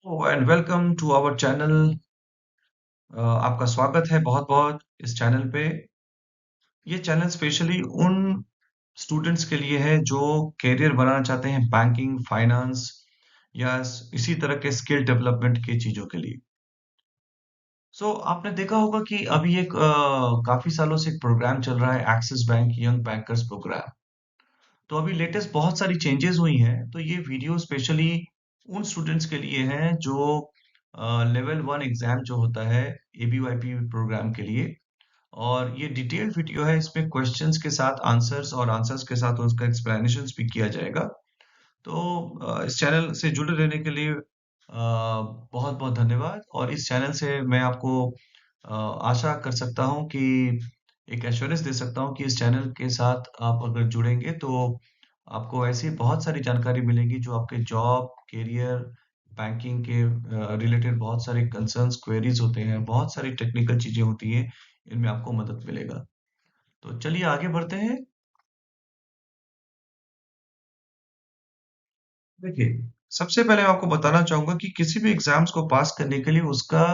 And welcome to our channel. आपका स्वागत है बहुत बहुत इस चैनल पे। ये चैनल स्पेशली उन स्टूडेंट्स के लिए है जो कैरियर बनाना चाहते हैं बैंकिंग, फाइनेंस या इसी तरह के स्किल डेवलपमेंट की चीजों के लिए। आपने देखा होगा कि अभी एक काफी सालों से एक प्रोग्राम चल रहा है, Axis bank young bankers program. तो अभी लेटेस्ट बहुत सारी चेंजेस हुई हैं, तो ये वीडियो स्पेशली उन स्टूडेंट्स के लिए है जो लेवल वन एग्जाम जो होता है एबीवाईपी प्रोग्राम के लिए। और ये डिटेल्ड वीडियो है, इसमें क्वेश्चंस के साथ आंसर्स और आंसर्स के साथ उसका एक्सप्लेनेशंस भी किया जाएगा। तो इस चैनल से जुड़े रहने के लिए बहुत बहुत धन्यवाद। और इस चैनल से मैं आपको आशा कर सकता हूँ कि एक एश्योरेंस दे सकता हूँ कि इस चैनल के साथ आप अगर जुड़ेंगे तो आपको ऐसी बहुत सारी जानकारी मिलेगी जो आपके जॉब, करियर, बैंकिंग के रिलेटेड बहुत सारे कंसर्न्स, क्वेरीज होते हैं, बहुत सारी टेक्निकल चीजें होती हैं, इनमें आपको मदद मिलेगा। तो चलिए आगे बढ़ते हैं। देखिए, सबसे पहले मैं आपको बताना चाहूंगा कि किसी भी एग्जाम्स को पास करने के लिए उसका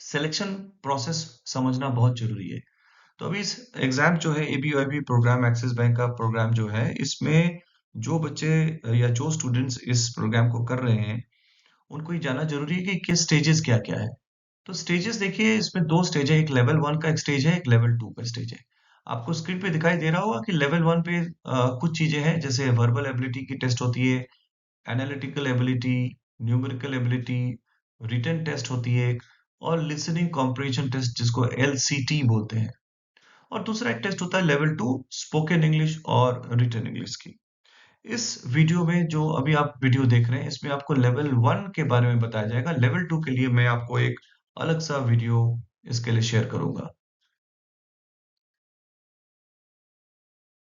सिलेक्शन प्रोसेस समझना बहुत जरूरी है। तो अभी इस एग्जाम जो है एबीवाईपी प्रोग्राम, एक्सिस बैंक का प्रोग्राम जो है, इसमें जो बच्चे या जो स्टूडेंट्स इस प्रोग्राम को कर रहे हैं, उनको ये जानना जरूरी है कि किस स्टेजेस क्या क्या है। तो स्टेजेस देखिए, इसमें दो स्टेज है, एक लेवल वन का एक स्टेज है, एक लेवल टू का स्टेज है। आपको स्क्रीन पे दिखाई दे रहा होगा कि लेवल वन पे कुछ चीजें हैं, जैसे वर्बल एबिलिटी की टेस्ट होती है, analytical ability, numerical ability, written test होती है एक, और लिसनिंग कॉम्प्रिहेंशन टेस्ट जिसको एलसीटी बोलते हैं। और दूसरा एक टेस्ट होता है लेवल टू, स्पोकन इंग्लिश और रिटन इंग्लिश की। इस वीडियो में जो अभी आप वीडियो देख रहे हैं, इसमें आपको लेवल वन के बारे में बताया जाएगा। लेवल टू के लिए मैं आपको एक अलग सा वीडियो इसके लिए शेयर करूंगा।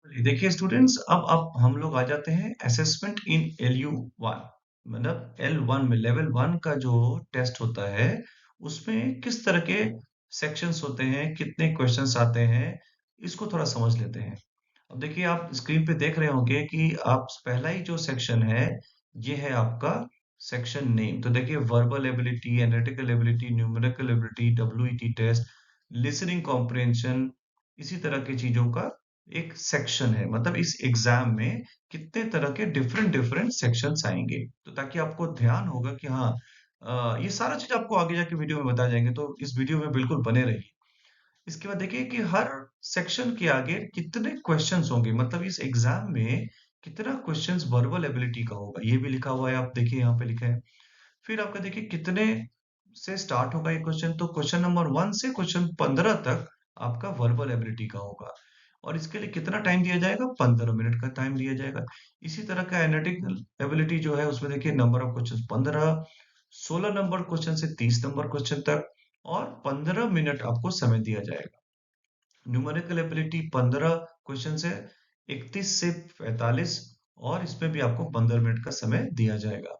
देखिए स्टूडेंट्स, अब हम लोग आ जाते हैं असेसमेंट इन एलयू वन। मतलब एल वन में, लेवल वन का जो टेस्ट होता है, उसमें किस तरह के सेक्शंस होते हैं, कितने क्वेश्चंस आते हैं, इसको थोड़ा समझ लेते हैं। अब देखिए, आप स्क्रीन पे देख रहे होंगे कि आप पहला ही जो सेक्शन है, ये है आपका सेक्शन नेम। तो देखिए, verbal ability, analytical ability, numerical ability, WET test, listening comprehension, इसी तरह की चीजों का एक सेक्शन है। मतलब इस एग्जाम में कितने तरह के डिफरेंट डिफरेंट सेक्शंस आएंगे, तो ताकि आपको ध्यान होगा कि हाँ, ये सारा चीज आपको आगे जाके वीडियो में बताया जाएंगे, तो इस वीडियो में बिल्कुल बने रहिए। इसके बाद देखिए कि हर सेक्शन के आगे कितने क्वेश्चंस होंगे, मतलब इस एग्जाम में कितना क्वेश्चंस वर्बल एबिलिटी का होगा, ये भी लिखा हुआ है। आप देखिए यहाँ पे लिखा है। फिर आपका देखिए कितने से स्टार्ट होगा ये क्वेश्चन, तो क्वेश्चन नंबर वन से क्वेश्चन 15 तक आपका वर्बल एबिलिटी का होगा। और इसके लिए कितना टाइम दिया जाएगा? 15 मिनट का टाइम दिया जाएगा। इसी तरह का एनालिटिकल एबिलिटी जो है, उसमें देखिए number of question 15, 16 number question से 30 नंबर क्वेश्चन तक, और 15 मिनट आपको समय दिया जाएगा। न्यूमेरिकल एबिलिटी 15 क्वेश्चन से 31 से 45, और इसमें भी आपको 15 मिनट का समय दिया जाएगा।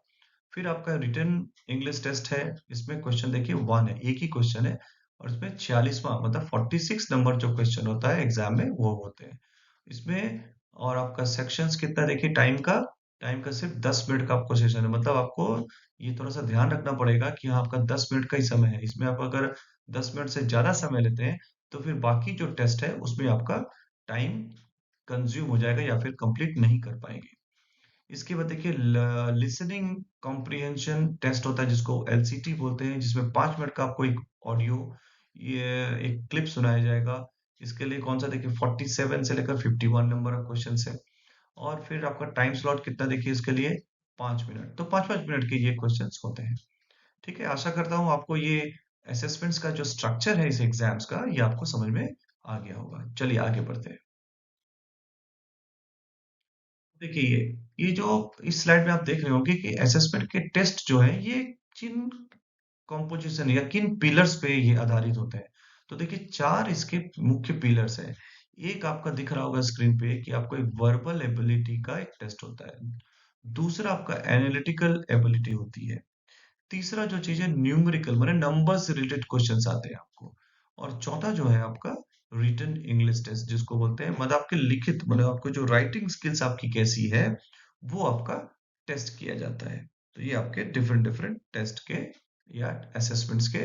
फिर आपका रिटन इंग्लिश टेस्ट है। इसमें क्वेश्चन देखिए वन है, एक ही क्वेश्चन है, और इसमें 46वां मतलब 46 नंबर जो क्वेश्चन होता है एग्जाम में, वो होते हैं इसमें। और आपका सेक्शंस कितना देखिए, टाइम का सिर्फ 10 मिनट का आपको सेशन है। मतलब आपको ये थोड़ा सा ध्यान रखना पड़ेगा कि हाँ, आपका 10 मिनट का ही समय है। इसमें आप अगर 10 मिनट से ज्यादा समय लेते हैं, तो फिर बाकी जो टेस्ट है उसमें आपका टाइम कंज्यूम हो जाएगा या फिर कंप्लीट नहीं कर पाएंगे। इसके बाद देखिए लिसनिंग कॉम्प्रिहेंशन टेस्ट होता है जिसको एलसीटी बोलते हैं, जिसमें 5 मिनट का आपको एक ऑडियो, ये एक क्लिप सुनाया जाएगा। इसके लिए कौन सा देखिए, 47 से लेकर 51 नंबर ऑफ क्वेश्चन है। और फिर आपका टाइम स्लॉट कितना देखिए इसके लिए, 5 मिनट। तो 5-5 मिनट के ये क्वेश्चन होते हैं। ठीक है, आशा करता हूँ आपको ये असेसमेंट्स का जो स्ट्रक्चर है इस एग्जाम्स का, ये आपको समझ में आ गया होगा। चलिए आगे बढ़ते हैं। देखिए, ये जो इस स्लाइड में आप देख रहे होंगे कि असेसमेंट के टेस्ट जो है, ये किन कॉम्पोजिशन या किन पिलर्स पे ये आधारित होते हैं। तो देखिए, चार इसके मुख्य पिलर्स हैं। एक आपका दिख रहा होगा स्क्रीन पे कि आपको एक वर्बल एबिलिटी का एक टेस्ट होता है। दूसरा आपका एनालिटिकल एबिलिटी होती है। तीसरा जो चीज है, न्यूमेरिकल मतलब नंबर से रिलेटेड क्वेश्चंस आते हैं आपको। और चौथा जो है आपका रिटन इंग्लिश टेस्ट जिसको बोलते हैं, मतलब आपके लिखित, मतलब आपको जो राइटिंग स्किल्स आपकी कैसी है, वो आपका टेस्ट किया जाता है। तो ये आपके डिफरेंट डिफरेंट टेस्ट के या असेसमेंट्स के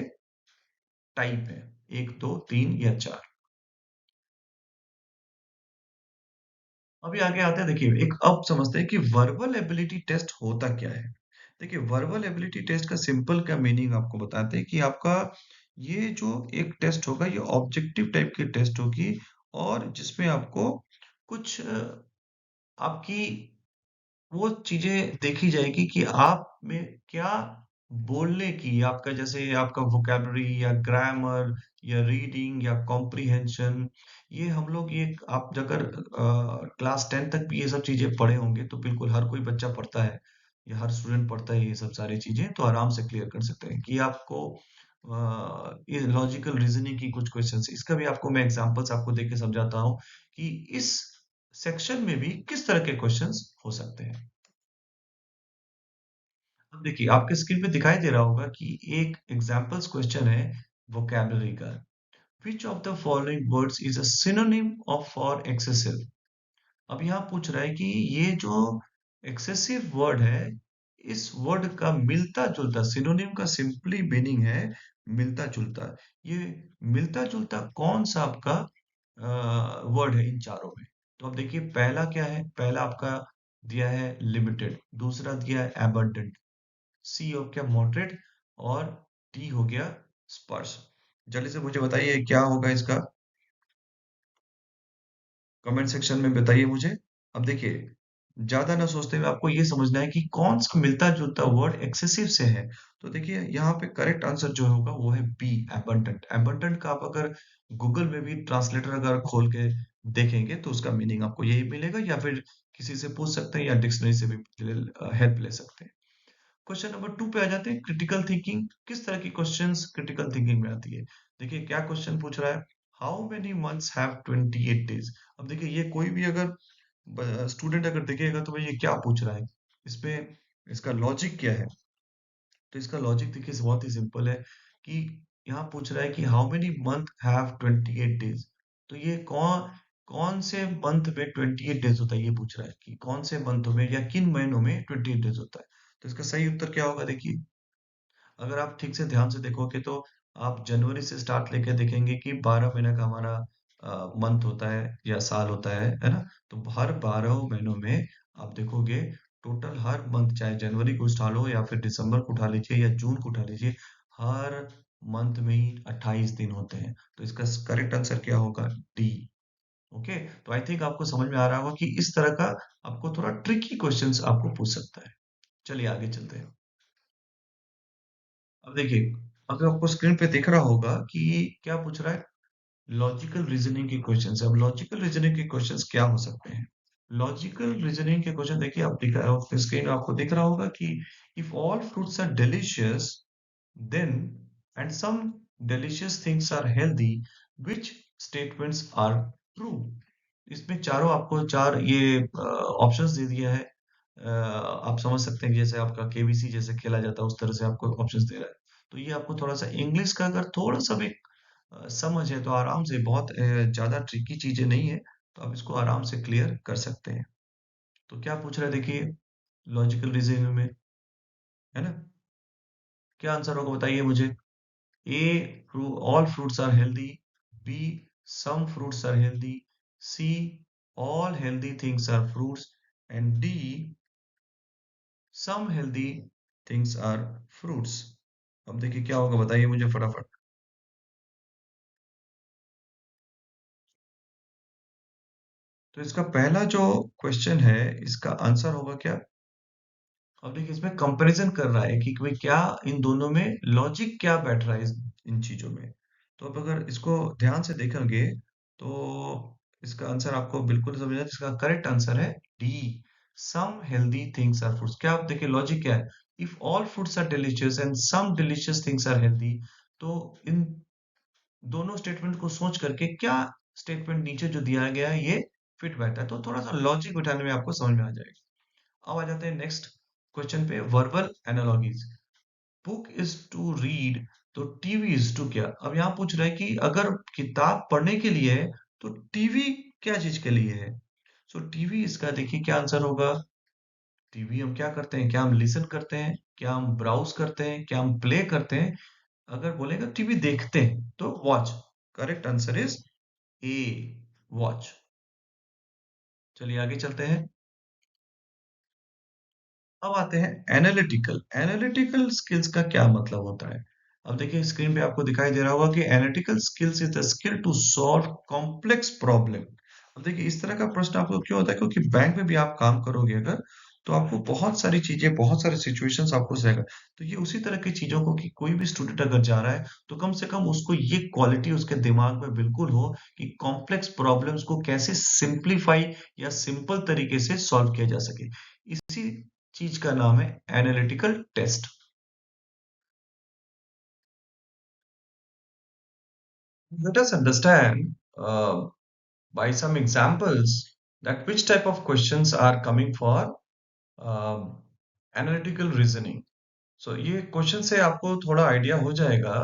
टाइप है, एक दो तीन या चार। अभी आगे आते हैं, देखिए एक अब समझते हैं कि वर्बल एबिलिटी टेस्ट होता क्या है। देखिए वर्बल एबिलिटी टेस्ट का सिंपल का मीनिंग आपको बताते हैं कि आपका ये जो एक टेस्ट होगा ये ऑब्जेक्टिव टाइप की टेस्ट होगी, और जिसमें आपको कुछ आपकी वो चीजें देखी जाएगी कि आप में क्या बोलने की, आपका जैसे आपका वोकेबलरी या ग्रामर या रीडिंग या कॉम्प्रिहेंशन, ये हम लोग ये आप अगर क्लास 10 तक भी ये सब चीजें पढ़े होंगे तो बिल्कुल हर कोई बच्चा पढ़ता है या हर स्टूडेंट पढ़ता है, ये सब सारी चीजें तो आराम से क्लियर कर सकते हैं कि आपको ये लॉजिकल रीजनिंग की कुछ क्वेश्चंस, इसका भी आपको मैं एग्जांपल्स आपको देके समझाता हूँ कि इस सेक्शन में भी किस तरह के क्वेश्चंस हो सकते हैं। अब देखिए आपके स्क्रीन पे दिखाई दे रहा होगा कि एक एग्जाम्पल्स क्वेश्चन है वोकैबुलरी का। Which of the following words is a synonym of for excessive. अब यहाँ पूछ रहा है कि ये जो एक्सेसिव वर्ड है, इस वर्ड का मिलता जुलता, सिनोनिम का सिंपली मीनिंग है मिलता जुलता, ये मिलता जुलता कौन सा आपका वर्ड है इन चारों में। तो अब देखिए पहला क्या है, पहला आपका दिया है लिमिटेड, दूसरा दिया है एबंडेंट, सी हो गया मॉडरेट, और डी हो गया स्पर्श। जल्दी से मुझे बताइए क्या होगा इसका, कमेंट सेक्शन में बताइए मुझे। अब देखिए ज्यादा ना सोचते हुए आपको ये समझना है कि कौन सा मिलता जुलता वर्ड एक्सेसिव से है। तो देखिए यहाँ पे करेक्ट आंसर जो होगा वो है बी, एबंडेंट। एबंडेंट का आप अगर गूगल में भी ट्रांसलेटर अगर खोल के देखेंगे तो उसका मीनिंग आपको यही मिलेगा, या फिर किसी से पूछ सकते हैं या डिक्शनरी से भी हेल्प ले सकते हैं। क्वेश्चन नंबर 2 पे आ जाते हैं, क्रिटिकल थिंकिंग। किस तरह की क्वेश्चंस क्रिटिकल थिंकिंग में आती है। देखिए क्या क्वेश्चन पूछ रहा है, how many months have 28 days. अब देखिए ये कोई भी अगर स्टूडेंट अगर देखेगा तो भाई ये क्या पूछ रहा है, इसमें इसका लॉजिक क्या है। तो इसका लॉजिक देखिए बहुत ही सिंपल है कि यहाँ पूछ रहा है कि how many month have 28 days. तो ये कौन कौन से मंथ में 28 डेज होता है, ये पूछ रहा है कि कौन से मंथों में या किन महीनों में 28 डेज होता है। तो इसका सही उत्तर क्या होगा, देखिए अगर आप ठीक से ध्यान से देखोगे तो आप जनवरी से स्टार्ट लेके देखेंगे कि 12 महीने का हमारा मंथ होता है या साल होता है ना। तो हर 12 महीनों में आप देखोगे टोटल हर मंथ, चाहे जनवरी को उठा लो या फिर दिसंबर को उठा लीजिए या जून को उठा लीजिए, हर मंथ में ही 28 दिन होते हैं। तो इसका करेक्ट आंसर क्या होगा, डी। ओके, तो आई थिंक आपको समझ में आ रहा होगा कि इस तरह का आपको थोड़ा ट्रिकी क्वेश्चंस आपको पूछ सकता है। चलिए आगे चलते हैं। अब देखिए अगर आपको स्क्रीन पे दिख रहा होगा कि क्या पूछ रहा है, लॉजिकल रीजनिंग के क्वेश्चंस। अब लॉजिकल रीजनिंग के क्वेश्चंस क्या हो सकते हैं। लॉजिकल रीजनिंग के क्वेश्चन देखिए आप दिख रहा है स्क्रीन में, आपको दिख रहा होगा कि if all fruits are delicious then and some delicious things are healthy, which statements are true. इसमें चारों आपको चार ये ऑप्शंस दे दिया है। आप समझ सकते हैं कि जैसे आपका केबीसी जैसे खेला जाता है उस तरह से आपको ऑप्शंस दे रहा है। तो ये आपको थोड़ा सा इंग्लिश का अगर थोड़ा सा भी समझ है तो आराम से, बहुत ज्यादा ट्रिकी चीजें नहीं है, तो आप इसको आराम से क्लियर कर सकते हैं। तो क्या पूछ रहा है देखिए लॉजिकल रीजनिंग में, है ना, क्या आंसर होगा बताइए मुझे। A, all fruits are healthy, B, some fruits are healthy, C, all healthy things are fruits, and D, some healthy things are fruits. अब देखिए क्या होगा बताइए मुझे फटाफट। तो इसका पहला जो क्वेश्चन है इसका आंसर होगा क्या। अब देखिए इसमें कंपैरिजन कर रहा है कि भाई क्या इन दोनों में लॉजिक क्या बैठ रहा है इन चीजों में। तो अब अगर इसको ध्यान से देखेंगे तो इसका आंसर आपको बिल्कुल समझना, जिसका करेक्ट आंसर है D, some healthy things are fruits. क्या आप देखिए लॉजिक क्या है, if all fruits are delicious and some delicious things are healthy, तो इन दोनों स्टेटमेंट को सोच करके क्या स्टेटमेंट नीचे जो दिया गया है ये फिट बैठा है, तो थोड़ा सा लॉजिक बिठाने में आपको समझ में आ जाएगा। अब आ जाते हैं नेक्स्ट क्वेश्चन पे, verbal analogies. Book is to read, तो टीवी इज टू क्या। अब यहाँ पूछ रहा है कि अगर किताब पढ़ने के लिए है तो टीवी क्या चीज के लिए है। सो टीवी इसका देखिए क्या आंसर होगा, टीवी हम क्या करते हैं? क्या हम लिसन करते हैं? क्या हम ब्राउज करते हैं? क्या हम प्ले करते हैं? अगर बोलेगा टीवी देखते हैं तो watch. Correct answer is a, watch. चलिए आगे चलते हैं। अब आते हैं एनालिटिकल। एनालिटिकल स्किल्स का क्या मतलब होता है? अब देखिए स्क्रीन पे आपको दिखाई दे रहा होगा कि analytical skills is the skill to solve complex problem. अब देखिए इस तरह का प्रश्न आपको क्यों होता है? क्योंकि बैंक में भी आप काम करोगे अगर, तो आपको बहुत सारी चीजें, बहुत सारे सिचुएशंस आपको रहेगा। तो ये उसी तरह की चीजों को कि कोई भी स्टूडेंट अगर जा रहा है तो कम से कम उसको ये क्वालिटी उसके दिमाग में बिल्कुल हो कि कॉम्प्लेक्स प्रॉब्लम्स को कैसे सिंप्लीफाई या सिंपल तरीके से सॉल्व किया जा सके। इसी चीज का नाम है analytical test. Let us understand by some examples that which type of questions are coming for analytical reasoning. So ये क्वेश्चन से आपको थोड़ा आइडिया हो जाएगा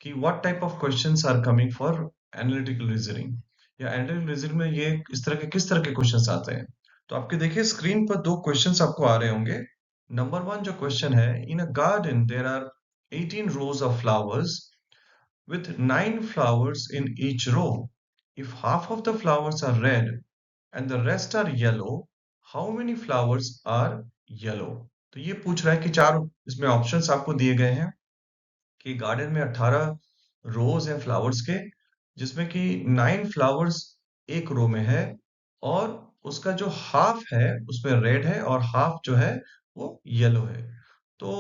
कि what type of questions are coming for analytical reasoning, या एनालिटिकल रीजनिंग में ये इस तरह के किस तरह के क्वेश्चंस आते हैं। तो आपके देखिए स्क्रीन पर दो क्वेश्चंस आपको आ रहे होंगे। नंबर वन जो क्वेश्चन है, in a garden there are 18 rows of flowers with 9 flowers in each row. If half of the flowers are red and the rest are yellow, how many flowers are yellow? तो ये पूछ रहा है कि चार इसमें options आपको दिए गए हैं कि गार्डन में 18 रोज हैं फ्लावर्स के, जिसमें कि 9 फ्लावर्स एक रो में है, और उसका जो हाफ है उसमें रेड है और हाफ जो है वो येलो है। तो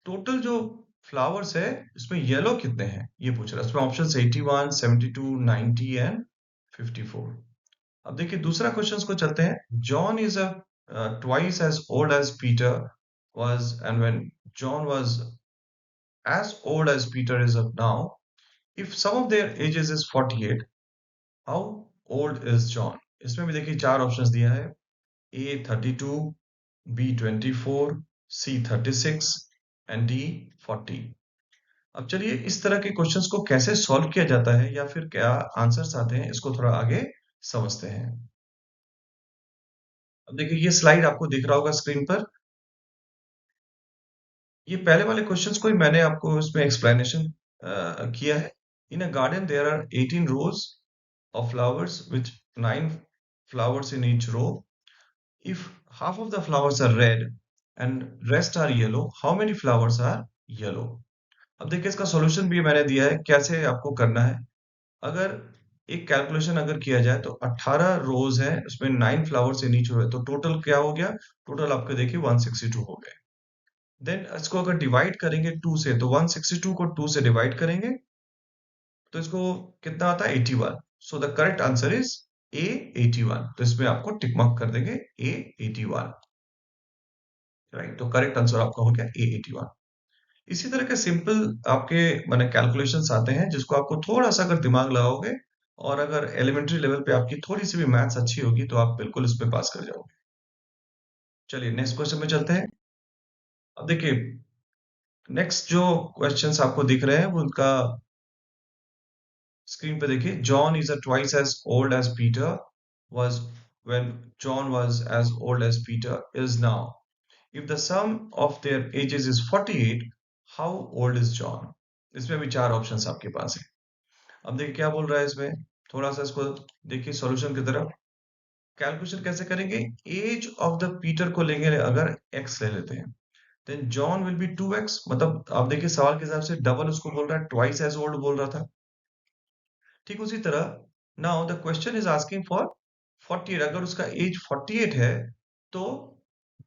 टोटल जो फ्लावर्स है इसमें येलो कितने हैं ये पूछ रहा है। इसमें ऑप्शन 81, 72, 90 एंड 54। अब देखिए दूसरा क्वेश्चन को चलते हैं। John is a twice as old as Peter was, and when John was as old as Peter is now, if some of their ages is 48, how old is John? इसमें भी देखिए चार ऑप्शंस दिया है। A 32, B 24, C 36 and D 40। अब चलिए इस तरह के क्वेश्चंस को कैसे सॉल्व किया जाता है या फिर क्या आंसर्स आते हैं, इसको थोड़ा आगे समझते हैं। अब देखिए ये स्लाइड आपको दिख रहा होगा स्क्रीन पर। ये पहले वाले क्वेश्चंस को ही मैंने आपको इसमें एक्सप्लेनेशन किया है। In a garden there are 18 rows of flowers with 9 flowers in each row. If half of the flowers are red and rest are yellow, how many flowers are yellow? अब देखिए इसका solution भी मैंने दिया है कैसे आपको करना है। अगर एक कैलकुलेशन अगर किया जाए तो 18 रोज हैं, उसमें 9 फ्लावर्स इन ईच रो है, तो टोटल क्या हो गया? टोटल आपके देखिए 162 हो गए। देन इसको अगर डिवाइड करेंगे 2 से, तो 162 को 2 से डिवाइड करेंगे तो इसको कितना आता है? 81। So the correct answer is a 81। तो इसमें आपको टिक मार्क कर देंगे ए 81। राइट, तो करेक्ट आंसर आपका हो गया ए 81। इसी तरह के सिंपल आपके माने कैलकुलेशंस आते हैं जिसको आपको थोड़ा सा अगर दिमाग लगाओगे और अगर एलिमेंट्री लेवल पे आपकी थोड़ी सी भी मैथ्स अच्छी होगी तो आप बिल्कुल इसमें पास कर जाओगे। चलिए नेक्स्ट क्वेश्चन में चलते हैं। अब देखिए नेक्स्ट जो क्वेश्चंस आपको दिख रहे हैं वो उनका स्क्रीन पे देखिए। John is a twice as old as Peter was when John was as old as Peter is now. If the sum of their ages is 48, how old is John? इसमें भी चार ऑप्शंस आपके पास है। अब देखिए क्या बोल रहा है इसमें, थोड़ा सा इसको देखिए सॉल्यूशन की तरफ। कैलकुलेशन कैसे करेंगे? एज ऑफ द पीटर को लेंगे, अगर x ले लेते हैं, then John will be 2x। मतलब आप देखिए सवाल के हिसाब से डबल उसको बोल रहा है, ट्वाइस एज ओल्ड बोल रहा था। ठीक उसी तरह now the question is asking for 48। अगर उसका एज 48 है तो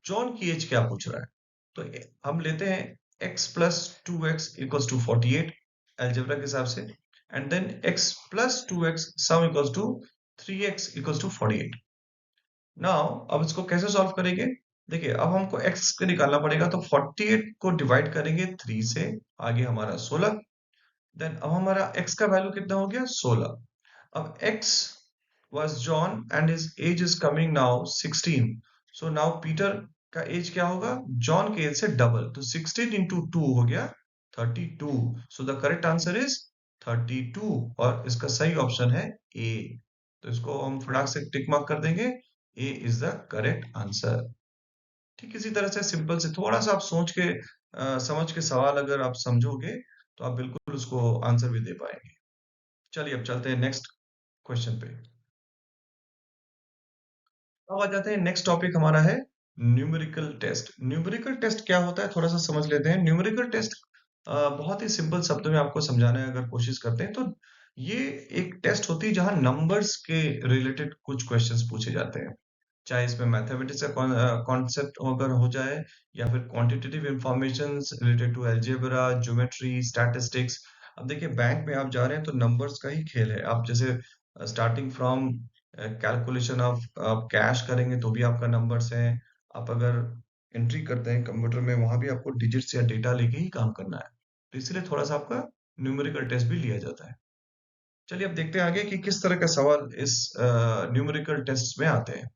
जॉन की एज क्या पूछ रहा है? तो हम लेते हैं x plus 2x equals to 48 algebra के हिसाब से, and then x plus 2x sum equals to 3x equals to 48। Now अब इसको कैसे सॉल्व करेंगे? देखिए अब हमको x को निकालना पड़ेगा, तो 48 को डिवाइड करेंगे 3 से, आगे हमारा 16। देन अब हमारा x का वैल्यू कितना हो गया? 16। अब x was John and his age is coming now 16. So now Peter का एज क्या होगा? जॉन के एज से डबल, तो 16 इंटू 2 हो गया 32। So the correct answer is 32, और इसका सही ऑप्शन है ए। तो इसको हम फटाक से टिक मार्क कर देंगे, ए इज द करेक्ट आंसर। ठीक इसी तरह से सिंपल से थोड़ा सा आप सोच के समझ के सवाल अगर आप समझोगे तो आप बिल्कुल उसको आंसर भी दे पाएंगे। चलिए अब चलते हैं नेक्स्ट क्वेश्चन पे। अब आ जाते हैं, नेक्स्ट टॉपिक हमारा है न्यूमेरिकल टेस्ट। न्यूमेरिकल टेस्ट क्या होता है थोड़ा सा समझ लेते हैं। न्यूमेरिकल टेस्ट बहुत ही सिंपल शब्दों में आपको समझाने की अगर कोशिश करते हैं तो ये एक टेस्ट होती है जहां नंबर्स के रिलेटेड कुछ क्वेश्चंस पूछे जाते हैं। चाहे इसमें मैथमेटिक्स का कॉन्सेप्ट अगर हो जाए या फिर quantitative information related to algebra, geometry, statistics. अब देखिए बैंक में आप जा रहे हैं तो नंबर्स का ही खेल है। आप जैसे स्टार्टिंग फ्रॉम कैलकुलेशन ऑफ आप कैश करेंगे तो भी आपका नंबर्स है। आप अगर एंट्री करते हैं कंप्यूटर में वहां भी आपको डिजिट्स या डेटा लेके ही काम करना है। तो इसलिए थोड़ा सा आपका न्यूमेरिकल टेस्ट भी लिया जाता है। चलिए अब देखते हैं आगे कि किस तरह का सवाल इस न्यूमेरिकल टेस्ट में आते हैं।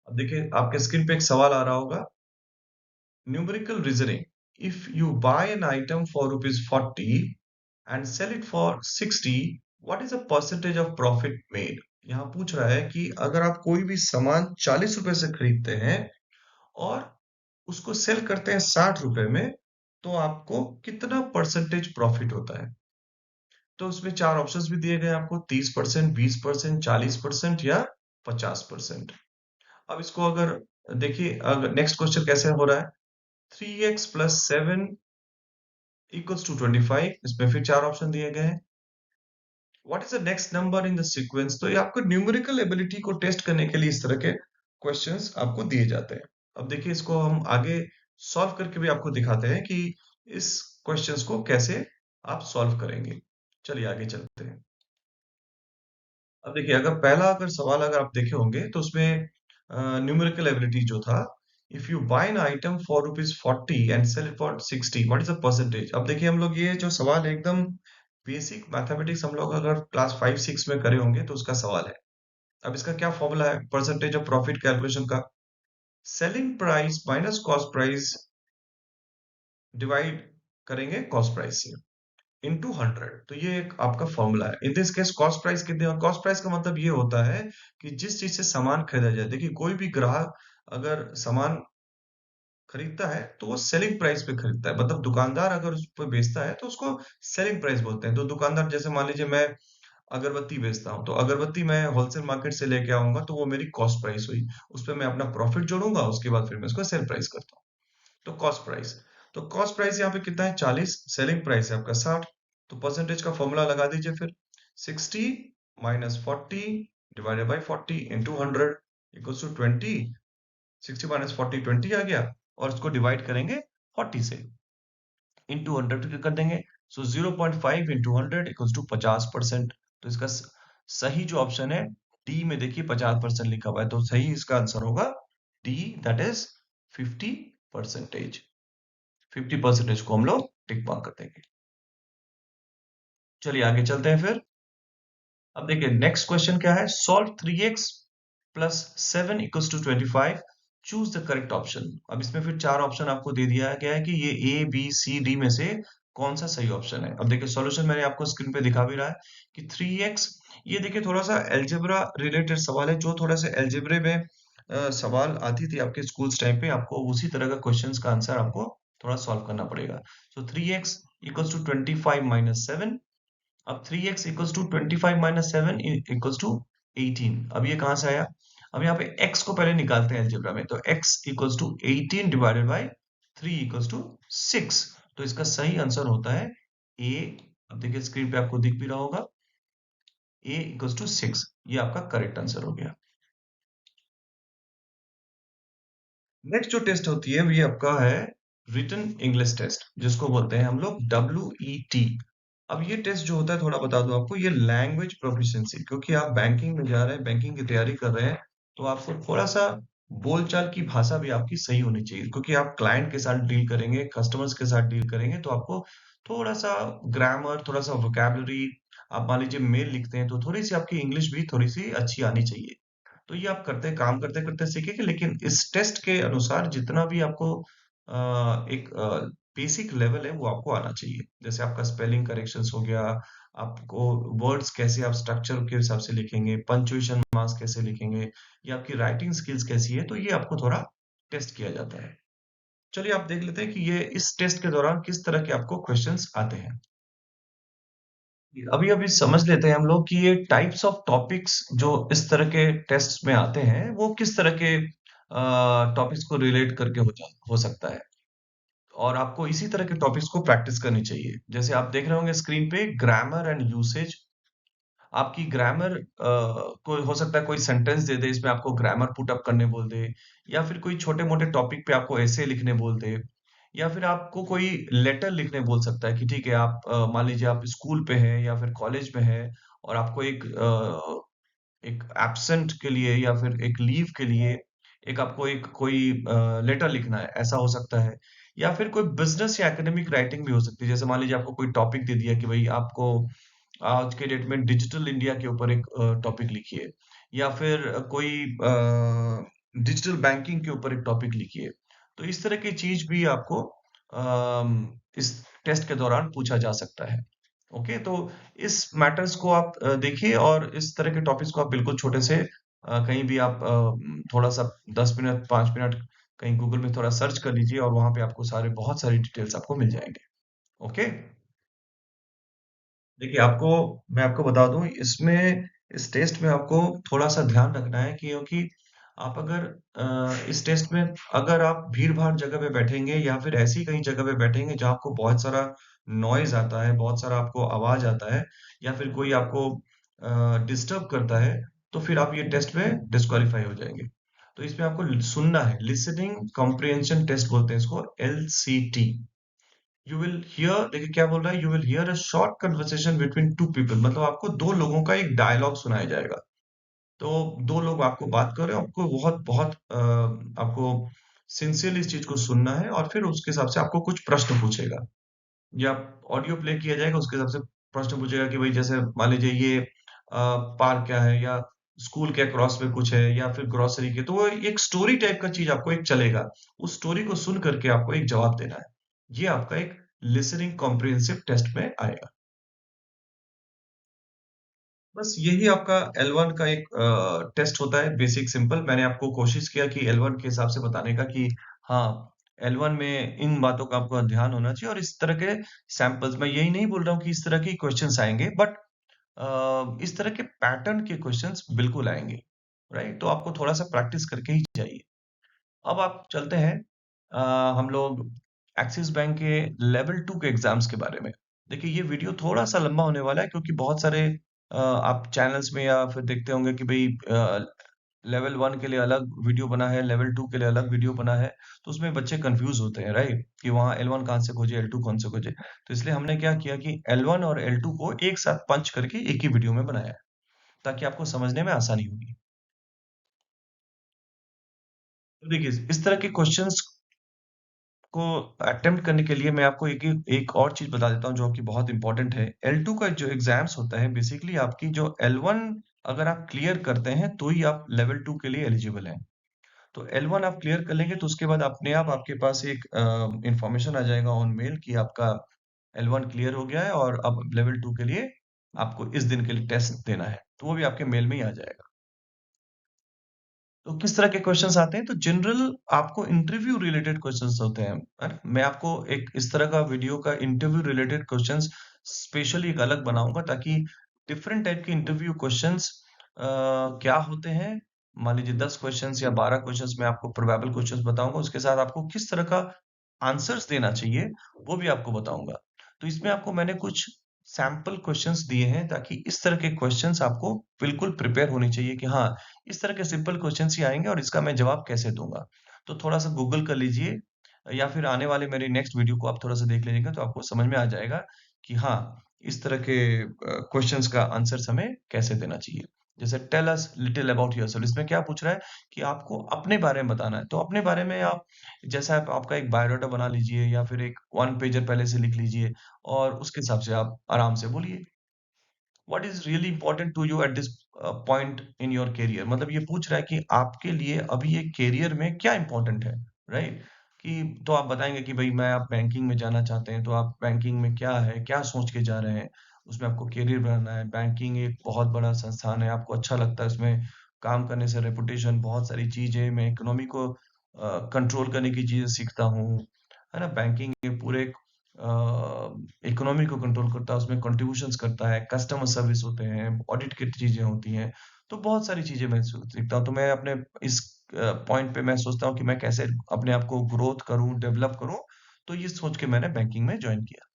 अब देखिए आपके स्क्रीन पे एक सवाल आ रहा होगा। Numerical reasoning, if you buy an item for rupees 40 and sell it for 60, what is the percentage of profit made. यहाँ पूछ रहा है कि अगर आप कोई भी सामान 40 रुपए से खरीदते हैं और उसको सेल करते हैं 60 रुपए में, तो आपको कितना परसेंटेज प्रॉफिट होता है। तो उसमें चार ऑप्शंस भी दिए गए आपको, 30%, 20%, 40% या 50%। अब इसको अगर देखिए, अगर नेक्स्ट क्वेश्चन कैसे हो रहा है, 3x + 7 इक्वल्स टू 25, इसमें फिर चार ऑप्शन दिए गए हैं। What is the next number in the sequence. तो ये आपको न्यूमेरिकल एबिलिटी को टेस्ट करने के लिए इस तरह के क्वेश्चंस आपको दिए जाते हैं। अब देखिए इसको हम आगे सॉल्व करके भी आपको दिखाते हैं कि इस क्वेश्चंस को कैसे आप सॉल्व करेंगे। चलिए आगे चलते हैं। अब देखिए अगर सवाल अगर आप देखे होंगे तो उसमें न्यूमेरिकल एबिलिटी जो था, if you buy an item for rupees 40 and sell it for 60, what is the percentage. अब देखिए हम लोग ये जो सवाल है एकदम बेसिक मैथमेटिक्स हम लोग अगर क्लास 5 6 में करे होंगे तो उसका सवाल है। अब इसका क्या फॉर्मूला है परसेंटेज ऑफ प्रॉफिट कैलकुलेशन का, selling price minus cost price divide करेंगे कॉस्ट प्राइस से इनटू 100। तो ये एक आपका फॉर्मूला है। In this case cost price कितने, और कॉस्ट प्राइस का मतलब ये होता है कि जिस चीज से सामान खरीदा जाए। देखिए कोई भी ग्राहक अगर सामान खरीदता है तो वो सेलिंग प्राइस पे खरीदता है, मतलब दुकानदार अगर उस पे बेचता है तो उसको सेलिंग प्राइस बोलते हैं। तो दुकानदार जैसे मान लीजिए मैं अगरबत्ती बेचता हूँ, तो अगरबत्ती मैं होलसेल मार्केट से लेके आऊंगा तो वो मेरी कॉस्ट प्राइस हुई। उस पर मैं अपना प्रॉफिट जोड़ूंगा, उसके बाद फिर मैं उसको सेल प्राइस करता हूँ। तो कॉस्ट प्राइस, तो कॉस्ट प्राइस यहाँ पे कितना है 40, सेलिंग प्राइस है आपका 60। तो परसेंटेज का फॉर्मूला लगा दीजिए फिर, 60 minus 40 divided by 40 into 100 equals to 20। 60 minus 40 20 आ गया, और इसको डिवाइड करेंगे 40 से, इंटू 100 कर देंगे। सो 0.5 इंटू 100 इक्वल्स टू 50%। तो इसका सही जो ऑप्शन है डी में देखिए 50% लिखा हुआ है, तो सही इसका आंसर होगा डी, दैट इज 50%। 50% को हम लोग टिक मार्क कर देंगे। चलिए आगे चलते हैं फिर। अब देखिए नेक्स्ट क्वेश्चन क्या है, solve 3x + 7 equals to 25, choose the correct option. अब इसमें फिर चार ऑप्शन आपको दे दिया गया है कि ये ए बी सी डी में से कौन सा सही ऑप्शन है। अब देखिए सॉल्यूशन मैंने आपको स्क्रीन पे दिखा भी रहा है कि 3x, ये देखिए थोड़ा सा एल्जेब्रा रिलेटेड सवाल है, जो थोड़ा सा एल्जेब्रे में सवाल आती थी आपके स्कूल टाइम पे, आपको उसी तरह का क्वेश्चंस का आंसर आपको थोड़ा सॉल्व करना पड़ेगा। So 3x equals to 25 minus 7। अब 3x equals to 25 minus 7 equals to 18। अब ये कहां से आया, अब यहाँ पे x को पहले निकालते हैं अलजेब्रा में। तो x equals to 18 divided by 3 equals to 6। तो इसका सही आंसर होता है a। अब देखिए स्क्रीन पे आपको दिख भी रहा होगा, a इक्वल्स टू 6, ये आपका करेक्ट आंसर हो गया। नेक्स्ट जो टेस्ट होती है ये आपका है रिटन इंग्लिश टेस्ट, जिसको बोलते हैं हम लोग WET। अब ये टेस्ट जो होता है थोड़ा बता दूं आपको, ये लैंग्वेज प्रोफिशिएंसी, क्योंकि आप बैंकिंग में जा रहे हैं, बैंकिंग की तैयारी कर रहे हैं, तो आपको थोड़ा सा बोलचाल की भाषा भी आपकी सही होनी चाहिए, क्योंकि आप क्लाइंट के साथ डील करेंगे, कस्टमर्स के साथ डील करेंगे, तो आपको थोड़ा सा ग्रामर, थोड़ा सा वोकैबुलरी, आप मान लीजिए मेल लिखते हैं तो थोड़ी सी आपकी इंग्लिश भी थोड़ी सी अच्छी आनी चाहिए। तो ये आप करते काम करते करते सीखेंगे, लेकिन इस टेस्ट के अनुसार जितना भी आपको एक बेसिक लेवल है वो आपको आना चाहिए। जैसे आपका स्पेलिंग करेक्शंस हो गया, आपको वर्ड्स कैसे आप स्ट्रक्चर के हिसाब से लिखेंगे, पंक्चुएशन मार्क्स कैसे लिखेंगे, या आपकी राइटिंग स्किल्स कैसी है, तो ये आपको थोड़ा टेस्ट किया जाता है। चलिए आप देख लेते हैं कि ये इस टेस्ट के दौरान किस तरह के आपको क्वेश्चंस आते हैं। अभी अभी समझ लेते हैं हम लोग कि ये टाइप्स ऑफ टॉपिक्स जो इस तरह के टेस्ट में आते हैं वो किस तरह के टॉपिक्स को रिलेट करके हो सकता है, और आपको इसी तरह के टॉपिक्स को प्रैक्टिस करनी चाहिए। जैसे आप देख रहे होंगे स्क्रीन पे ग्रामर एंड यूसेज। आपकी ग्रामर को हो सकता है कोई सेंटेंस दे दे, इसमें आपको ग्रामर पुट अप करने बोल दे, या फिर कोई छोटे मोटे टॉपिक पे आपको ऐसे लिखने बोल दे, या फिर आपको कोई लेटर लिखने बोल सकता है कि ठीक है आप मान लीजिए आप स्कूल पे हैं या फिर कॉलेज में हैं, और आपको एक एब्सेंट के लिए या फिर एक लीव के लिए एक आपको एक कोई लेटर लिखना है, ऐसा हो सकता है। या फिर कोई बिजनेस या एकेडमिक राइटिंग भी हो सकती है। जैसे मान लीजिए आपको कोई टॉपिक दे दिया कि भाई आपको आज के डेट में डिजिटल इंडिया के ऊपर एक टॉपिक लिखिए, या फिर कोई डिजिटल बैंकिंग के ऊपर एक टॉपिक लिखिए। तो इस तरह की चीज भी आपको इस टेस्ट के दौरान पूछा जा सकता है। ओके, तो इस मैटर्स को आप देखिए, और इस तरह के टॉपिक्स को आप बिल्कुल छोटे से कहीं भी आप थोड़ा सा 10 मिनट 5 मिनट कहीं गूगल में थोड़ा सर्च कर लीजिए, और वहां पे आपको सारे बहुत सारी डिटेल्स आपको मिल जाएंगे। ओके, देखिए आपको मैं आपको बता दूं इसमें, इस टेस्ट में आपको थोड़ा सा ध्यान रखना है, क्योंकि आप अगर इस टेस्ट में अगर आप भीड़ भाड़ जगह पे बैठेंगे या फिर ऐसी कहीं जगह पे बैठेंगे जहाँ आपको बहुत सारा नॉइज आता है, बहुत सारा आपको आवाज आता है, या फिर कोई आपको डिस्टर्ब करता है, तो फिर आप ये टेस्ट में डिस्क्वालीफाई हो जाएंगे। तो इसमें आपको सुनना है, लिसनिंग कॉम्प्रिहेंशन टेस्ट बोलते हैं इसको, LCT। यू विल हियर, देखिए क्या बोल रहा है, you will hear a short conversation between two people, मतलब आपको दो लोगों का एक डायलॉग सुनाया जाएगा। तो दो लोग आपको बात कर रहे हैं, आपको बहुत बहुत आपको सिंसियरली इस चीज को सुनना है, और फिर उसके हिसाब से आपको कुछ प्रश्न पूछेगा, या ऑडियो प्ले किया जाएगा, उसके हिसाब से प्रश्न पूछेगा कि भाई जैसे मान लीजिए ये पार्क क्या है, या स्कूल के क्रॉस में कुछ है, या फिर ग्रोसरी के, तो वो एक स्टोरी टाइप का चीज आपको एक चलेगा। उस स्टोरी को सुन करके आपको एक जवाब देना है। ये आपका एक लिसनिंग कॉम्प्रिहेंसिव टेस्ट में आएगा। बस यही आपका L1 का एक टेस्ट होता है, बेसिक सिंपल। मैंने आपको कोशिश किया कि L1 के हिसाब से बताने का कि हाँ, L1 में इन बातों का आपको ध्यान होना चाहिए, और इस तरह के सैंपल्स, मैं यही नहीं बोल रहा हूँ कि इस तरह के क्वेश्चंस आएंगे, बट इस तरह के पैटर्न के क्वेश्चंस बिल्कुल आएंगे। राइट, तो आपको थोड़ा सा प्रैक्टिस करके ही जाइए। अब आप चलते हैं हम लोग एक्सिस बैंक के लेवल 2 के एग्जाम्स के बारे में। देखिए ये वीडियो थोड़ा सा लंबा होने वाला है, क्योंकि बहुत सारे आप चैनल्स में या फिर देखते होंगे कि भाई लेवल 1 के लिए अलग वीडियो बना है, लेवल 2 के लिए अलग वीडियो बना है। तो उसमें बच्चे कंफ्यूज होते हैं, राइट, कि वहाँ L1 कहाँ से खोजे, L2 कौन से खोजे। तो इसलिए हमने क्या किया कि L1 और L2 को एक साथ पंच करके एक ही वीडियो में बनाया है, ताकि आपको समझने में आसानी होगी। तो देखिए इस तरह के क्वेश्चंस को अटेम्प्ट करने के लिए मैं आपको एक और चीज बता देता हूँ जो कि बहुत इंपॉर्टेंट है। L2 का जो एग्जाम्स होता है, बेसिकली आपकी जो L1 अगर आप क्लियर करते हैं तो ही आप लेवल 2 के लिए एलिजिबल हैं। तो L1 आप क्लियर कर लेंगे तो उसके बाद अपने आप आपके पास एक इंफॉर्मेशन आ जाएगा ऑन मेल कि आपका L1 क्लियर हो गया है, और अब लेवल 2 के लिए आपको इस दिन के लिए टेस्ट देना है, तो वो भी आपके मेल में ही आ जाएगा। तो किस तरह के क्वेश्चंस आते हैं, तो जनरल आपको इंटरव्यू रिलेटेड क्वेश्चंस होते हैं। मैं आपको एक इस तरह का वीडियो का इंटरव्यू रिलेटेड क्वेश्चंस स्पेशली एक अलग बनाऊंगा, ताकि डिफरेंट टाइप के इंटरव्यू क्वेश्चंस क्या होते हैं, मान लीजिए 10 क्वेश्चंस या 12 क्वेश्चंस मैं आपको प्रोबेबल क्वेश्चंस बताऊंगा, उसके साथ आपको किस तरह का आंसर्स देना चाहिए वो भी आपको बताऊंगा। तो इसमें आपको मैंने कुछ सैंपल क्वेश्चंस दिए हैं, ताकि इस तरह के क्वेश्चंस आपको बिल्कुल प्रिपेयर होनी चाहिए कि हाँ, इस तरह के सिंपल क्वेश्चंस ही आएंगे और इसका मैं जवाब कैसे दूंगा। तो थोड़ा सा गूगल कर लीजिए, या फिर आने वाले मेरी नेक्स्ट वीडियो को आप थोड़ा सा देख लीजिएगा, तो आपको समझ में आ जाएगा कि हाँ, इस तरह के क्वेश्चंस का आंसर हमें कैसे देना चाहिए। जैसे tell us little about yourself, इसमें क्या पूछ रहा है कि आपको अपने बारे में बताना है। तो अपने बारे में आप जैसा आप आपका एक बायोडाटा बना लीजिए, या फिर एक वन पेजर पहले से लिख लीजिए, और उसके हिसाब से आप आराम से बोलिए what is really important to you at this point in your career. मतलब ये पूछ रहा है कि आपके लिए अभी ये करियर में क्या इंपॉर्टेंट है, राइट। कि तो आप बताएंगे कि भाई मैं आप बैंकिंग में जाना चाहते हैं, तो आप बैंकिंग में क्या है, क्या सोच के जा रहे हैं, उसमें आपको करियर बनाना है। बैंकिंग एक बहुत बड़ा संस्थान है, आपको अच्छा लगता है उसमें काम करने से, रेपुटेशन, बहुत सारी चीजें, मैं इकोनॉमी को कंट्रोल करने की चीजें सीखता हूँ, है ना। बैंकिंग के पूरे इकोनॉमी को कंट्रोल करता है, उसमें कंट्रीब्यूशंस करता है, कस्टमर सर्विस होते हैं, ऑडिट की चीजें होती हैं, तो बहुत सारी चीजें मैं सीखता हूँ। तो मैं अपने इस पॉइंट पे मैं सोचता हूँ कि मैं कैसे अपने आप को ग्रोथ करूँ, डेवलप करूँ। तो ये सोच के मैंने बैंकिंग में ज्वाइन किया।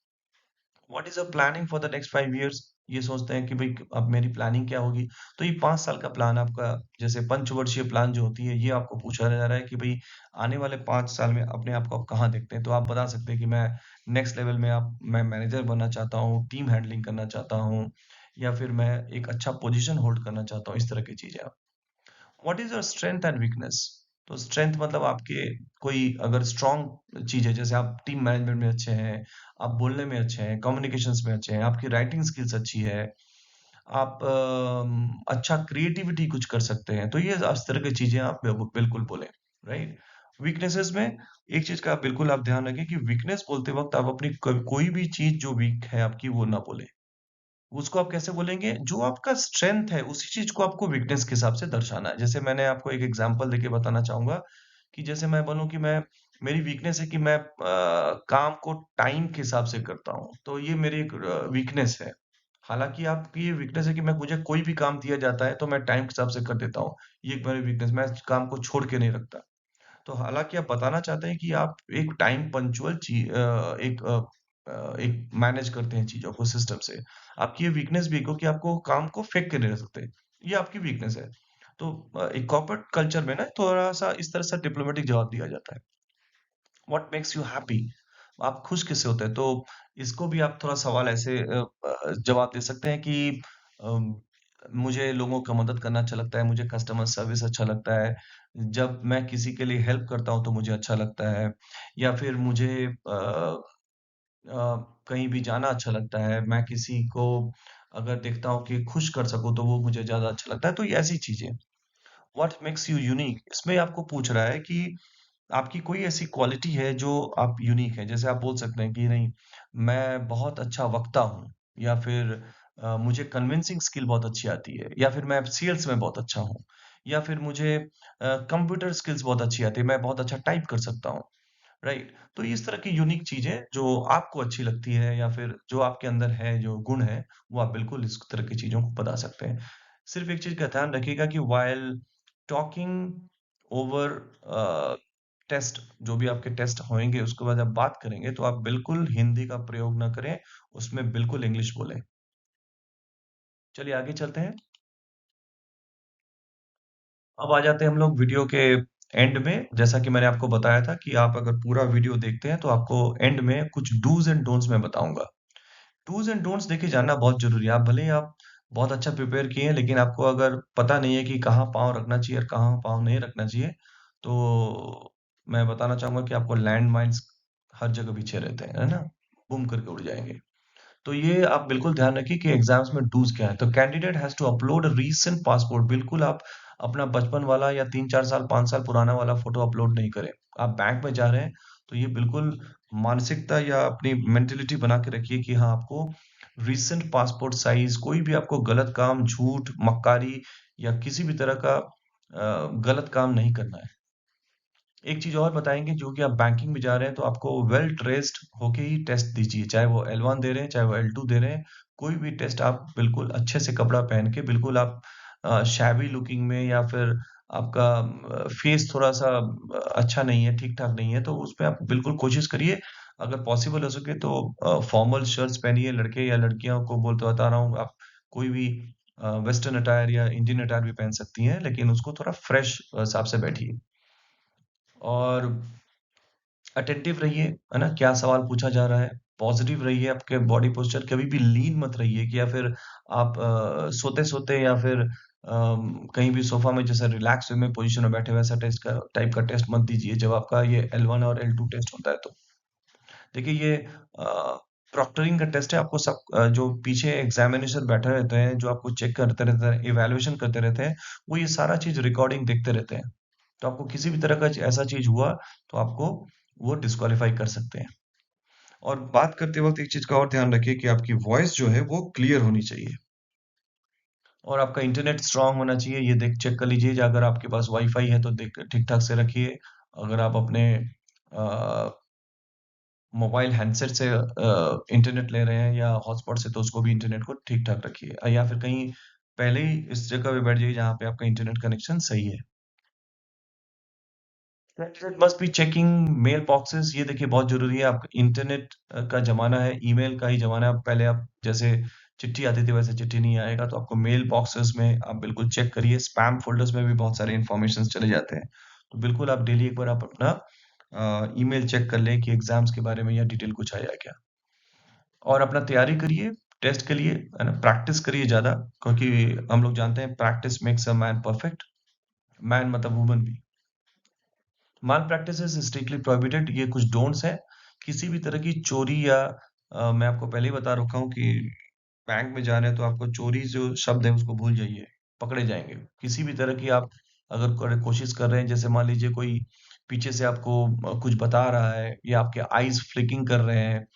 What is a planning for the next 5 years? ये सोचते हैं कि भाई अब मेरी प्लानिंग क्या होगी। तो ये 5 साल का प्लान आपका, जैसे पंचवर्षीय प्लान जो होती है, ये आपको पूछा जा रहा है कि भाई आने वाले 5 साल में अपने आप को आप कहाँ देखते हैं। तो आप बता सकते हैं कि मैं नेक्स्ट लेवल में, आप मैं मैनेजर बनना चाहता हूँ, टीम हैंडलिंग करना चाहता हूँ, या फिर मैं एक अच्छा पोजीशन होल्ड करना चाहता हूँ। इस तरह की चीजें। What is your strength and weakness? तो स्ट्रेंथ मतलब आपके कोई अगर स्ट्रांग चीज है, जैसे आप टीम मैनेजमेंट में अच्छे हैं, आप बोलने में अच्छे हैं, कम्युनिकेशंस में अच्छे हैं, आपकी राइटिंग स्किल्स अच्छी है, आप अच्छा क्रिएटिविटी कुछ कर सकते हैं, तो ये इस तरह की चीजें आप बिल्कुल बोले, राइट। वीकनेसेस में एक चीज का बिल्कुल आप ध्यान रखें कि वीकनेस बोलते वक्त आप अपनी कोई भी चीज जो वीक है आपकी, वो ना बोले। उसको आप कैसे बोलेंगे? जो आपका स्ट्रेंथ है उसी चीज को आपको वीकनेस के हिसाब से दर्शाना है। जैसे मैंने आपको एक एग्जांपल देके बताना चाहूंगा कि जैसे मैं बोलूं कि मैं, मेरी वीकनेस है कि मैं काम को टाइम के हिसाब से करता हूँ, तो ये मेरी एक वीकनेस है। हालांकि आपकी ये वीकनेस है कि मैं, मुझे कोई भी काम दिया जाता है तो मैं टाइम के हिसाब से कर देता हूँ। ये एक मेरी वीकनेस, मैं काम को छोड़ के नहीं रखता। तो हालांकि आप बताना चाहते हैं कि आप एक टाइम पंचुअल एक मैनेज करते हैं चीजों को सिस्टम से। आपकी ये वीकनेस भी है क्योंकि आपको काम को फेंक के नहीं रह सकते। ये आपकी वीकनेस है। तो एक कॉर्पोरेट कल्चर में ना थोड़ा सा इस तरह से डिप्लोमेटिक जवाब दिया जाता है। What makes you happy? आप खुश किससे होते हैं? तो इसको भी आप थोड़ा सवाल ऐसे जवाब दे सकते हैं कि अम, मुझे लोगों का मदद करना अच्छा लगता है, मुझे कस्टमर सर्विस अच्छा लगता है, जब मैं किसी के लिए हेल्प करता हूँ तो मुझे अच्छा लगता है, या फिर मुझे कहीं भी जाना अच्छा लगता है, मैं किसी को अगर देखता हूँ कि खुश कर सकूँ तो वो मुझे ज्यादा अच्छा लगता है। तो ये ऐसी चीजें। व्हाट मेक्स यू यूनिक, इसमें आपको पूछ रहा है कि आपकी कोई ऐसी क्वालिटी है जो आप यूनिक है। जैसे आप बोल सकते हैं कि नहीं, मैं बहुत अच्छा वक्ता हूँ, या फिर मुझे कन्विंसिंग स्किल बहुत अच्छी आती है, या फिर मैं सेल्स में बहुत अच्छा हूँ, या फिर मुझे कंप्यूटर स्किल्स बहुत अच्छी आती है, मैं बहुत अच्छा टाइप कर सकता हूँ, राइट। तो इस तरह की यूनिक चीजें जो आपको अच्छी लगती है, या फिर जो आपके अंदर है, जो गुण है, वो आप बिल्कुल इस तरह की चीजों को बता सकते हैं। सिर्फ एक चीज का ध्यान रखिएगा कि वाइल टॉकिंग ओवर टेस्ट, जो भी आपके टेस्ट होंगे उसके बाद आप बात करेंगे, तो आप बिल्कुल हिंदी का प्रयोग ना करें, उसमें बिल्कुल इंग्लिश बोलें। चलिए आगे चलते हैं। अब आ जाते हैं हम लोग वीडियो के एंड में। जैसा कि मैंने आपको बताया था कि आप अगर पूरा वीडियो देखते हैं तो आपको एंड में कुछ डूज एंड डोंट्स मैं बताऊंगा। डूज एंड डोंट्स देखिए जानना बहुत जरूरी है। आप भले ही आप बहुत अच्छा प्रिपेयर किए हैं, लेकिन आपको अगर पता नहीं है कि कहाँ पाँव रखना चाहिए और कहाँ पाँव नहीं रखना चाहिए, तो मैं बताना चाहूंगा कि आपको लैंड माइन्स हर जगह पीछे रहते हैं, है ना, बूम करके उड़ जाएंगे। तो ये आप बिल्कुल ध्यान रखिए कि एग्जाम्स में डूज क्या है। तो candidate has to upload recent passport. बिल्कुल आप अपना बचपन वाला या 3 4 साल 5 साल पुराना वाला फोटो अपलोड नहीं करें। आप बैंक में जा रहे हैं तो ये बिल्कुल मानसिकता या अपनी मेंटेलिटी बना के रखिए कि हाँ, आपको रीसेंट पासपोर्ट साइज, कोई भी आपको गलत काम, झूठ, मक्कारी या किसी भी तरह का गलत काम नहीं करना है। एक चीज और बताएंगे, जो कि आप बैंकिंग में जा रहे हैं तो आपको वेल ड्रेस्ड होके ही टेस्ट दीजिए, चाहे वो L1 दे रहे हैं, चाहे वो L2 दे रहे हैं। कोई भी टेस्ट आप बिल्कुल अच्छे से कपड़ा पहन के, बिल्कुल आप शैबी लुकिंग में, या फिर आपका फेस थोड़ा सा अच्छा नहीं है, ठीक ठाक नहीं है, तो उस पे आप बिल्कुल कोशिश करिए। अगर पॉसिबल हो सके तो फॉर्मल शर्ट्स पहनिए। लड़के या लड़कियों को बोलते बता रहा हूँ, आप कोई भी वेस्टर्न अटायर या इंडियन अटायर भी पहन सकती हैं, लेकिन उसको थोड़ा फ्रेश हिसाब से बैठिए। और अटेंटिव रहिए, है ना, क्या सवाल पूछा जा रहा है। पॉजिटिव रहिए, आपके बॉडी पोस्चर कभी भी लीन मत रहिए कि, या फिर आप सोते सोते या फिर कहीं भी सोफा में जैसे रिलैक्स वे में पोजीशन में बैठे, वैसा टेस्ट का टाइप का टेस्ट मत दीजिए जब आपका ये L1 और L2 टेस्ट होता है। तो देखिए ये प्रॉक्टरिंग का टेस्ट है। आपको सब जो पीछे एग्जामिनेशन बैठे रहते हैं, जो आपको चेक करते रहते हैं, इवैल्यूएशन करते रहते हैं, वो ये सारा चीज रिकॉर्डिंग देखते रहते हैं। तो आपको किसी भी तरह का ऐसा चीज हुआ तो आपको वो डिस्क्वालीफाई कर सकते हैं। और बात करते वक्त एक चीज का और ध्यान रखिए कि आपकी वॉइस जो है वो क्लियर होनी चाहिए और आपका इंटरनेट स्ट्रांग होना चाहिए। ये देख चेक कर लीजिए, अगर आपके पास वाईफाई है तो देख ठीक ठाक से रखिए। अगर आप अपने मोबाइल हैंडसेट से इंटरनेट ले रहे हैं या हॉटस्पॉट से, तो उसको भी इंटरनेट को ठीक ठाक रखिए, या फिर कहीं पहले ही इस जगह पे बैठ जाइए जहाँ पे आपका इंटरनेट कनेक्शन सही है। Candidate must be checking mail boxes. ये देखिए बहुत जरूरी है। आप इंटरनेट का जमाना है, ईमेल का ही जमाना है। पहले आप जैसे चिट्ठी आती थी वैसे चिट्ठी नहीं आएगा, तो आपको मेल बॉक्सेस में आप बिल्कुल चेक करिए। स्पैम फोल्डर्स में भी बहुत सारे इंफॉर्मेशन चले जाते हैं, तो बिल्कुल आप डेली एक बार आप अपना ईमेल चेक कर लें कि एग्जाम्स के बारे में या डिटेल कुछ आया है क्या। और अपना तैयारी करिए टेस्ट के लिए, है ना, प्रैक्टिस करिए ज्यादा, क्योंकि हम लोग जानते हैं practice makes a man perfect. Man मतलब वुमन भी। माल प्रैक्टिसेस स्ट्रिक्टली प्रोहिबिटेड, ये कुछ डोंट्स हैं। किसी भी तरह की चोरी या मैं आपको पहले ही बता रखा हूँ कि बैंक में जा रहे हैं तो आपको चोरी जो शब्द है उसको भूल जाइए, पकड़े जाएंगे। किसी भी तरह की आप अगर कोशिश कर रहे हैं, जैसे मान लीजिए कोई पीछे से आपको कुछ बता रहा है या आपके आईज फ्लिकिंग कर रहे हैं,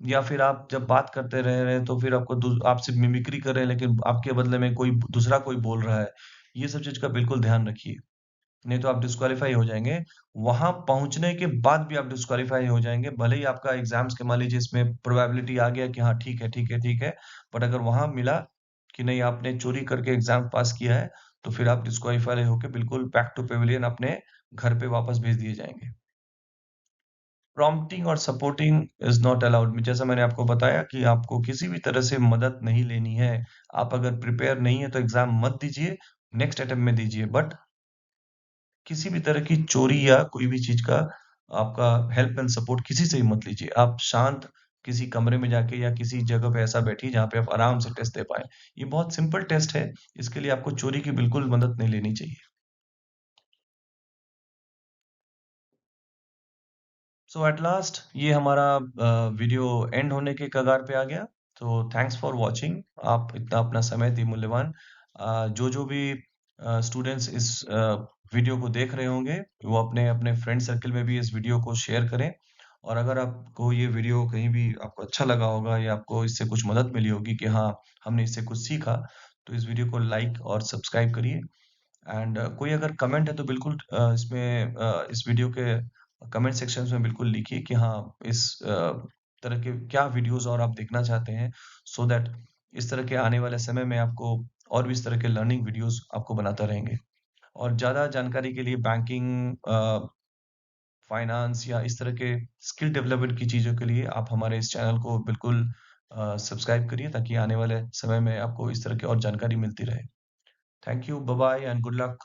या फिर आप जब बात करते रह रहे हैं तो फिर आपको आपसे मिमिक्री कर रहे हैं लेकिन आपके बदले में कोई दूसरा कोई बोल रहा है, ये सब चीज का बिल्कुल ध्यान रखिए, नहीं तो आप डिस्क्वालीफाई हो जाएंगे। वहां पहुंचने के बाद भी आप डिस्क्वालीफाई हो जाएंगे, भले ही आपका एग्जाम्स के मान लीजिए इसमें प्रोबेबिलिटी आ गया कि हाँ ठीक है ठीक है ठीक है, बट अगर वहां मिला कि नहीं आपने चोरी करके एग्जाम पास किया है, तो फिर आप डिस्क्वालीफाई होकर बिल्कुल बैक टू पेविलियन अपने घर पे वापस भेज दिए जाएंगे। प्रॉम्प्टिंग और सपोर्टिंग इज नॉट अलाउड। जैसा मैंने आपको बताया कि आपको किसी भी तरह से मदद नहीं लेनी है। आप अगर प्रिपेयर नहीं है तो एग्जाम मत दीजिए, नेक्स्ट अटेम्प्ट में दीजिए, बट किसी भी तरह की चोरी या कोई भी चीज का आपका हेल्प एंड सपोर्ट किसी से ही मत लीजिए। आप शांत किसी कमरे में जाके या किसी जगह पे ऐसा बैठिए जहाँ पे आप आराम से टेस्ट दे पाए। ये बहुत सिंपल टेस्ट है, इसके लिए आपको चोरी की बिल्कुल मदद नहीं लेनी चाहिए। सो एट लास्ट ये हमारा वीडियो एंड होने के कगार पे आ गया। तो थैंक्स फॉर वॉचिंग, आप इतना अपना समय दी मूल्यवान। जो भी स्टूडेंट्स इस वीडियो को देख रहे होंगे, वो अपने अपने फ्रेंड सर्कल में भी इस वीडियो को शेयर करें। और अगर आपको ये वीडियो कहीं भी आपको अच्छा लगा होगा या आपको इससे कुछ मदद मिली होगी कि हाँ हमने इससे कुछ सीखा, तो इस वीडियो को लाइक और सब्सक्राइब करिए। एंड कोई अगर कमेंट है तो बिल्कुल इसमें इस वीडियो के कमेंट सेक्शन में बिल्कुल लिखिए कि हाँ इस तरह के क्या वीडियोस और आप देखना चाहते हैं, सो दैट इस तरह के आने वाले समय में आपको और भी इस तरह के लर्निंग वीडियोस आपको बनाता रहेंगे। और ज़्यादा जानकारी के लिए बैंकिंग, फाइनेंस या इस तरह के स्किल डेवलपमेंट की चीज़ों के लिए आप हमारे इस चैनल को बिल्कुल सब्सक्राइब करिए, ताकि आने वाले समय में आपको इस तरह की और जानकारी मिलती रहे। Thank you, bye bye and good luck.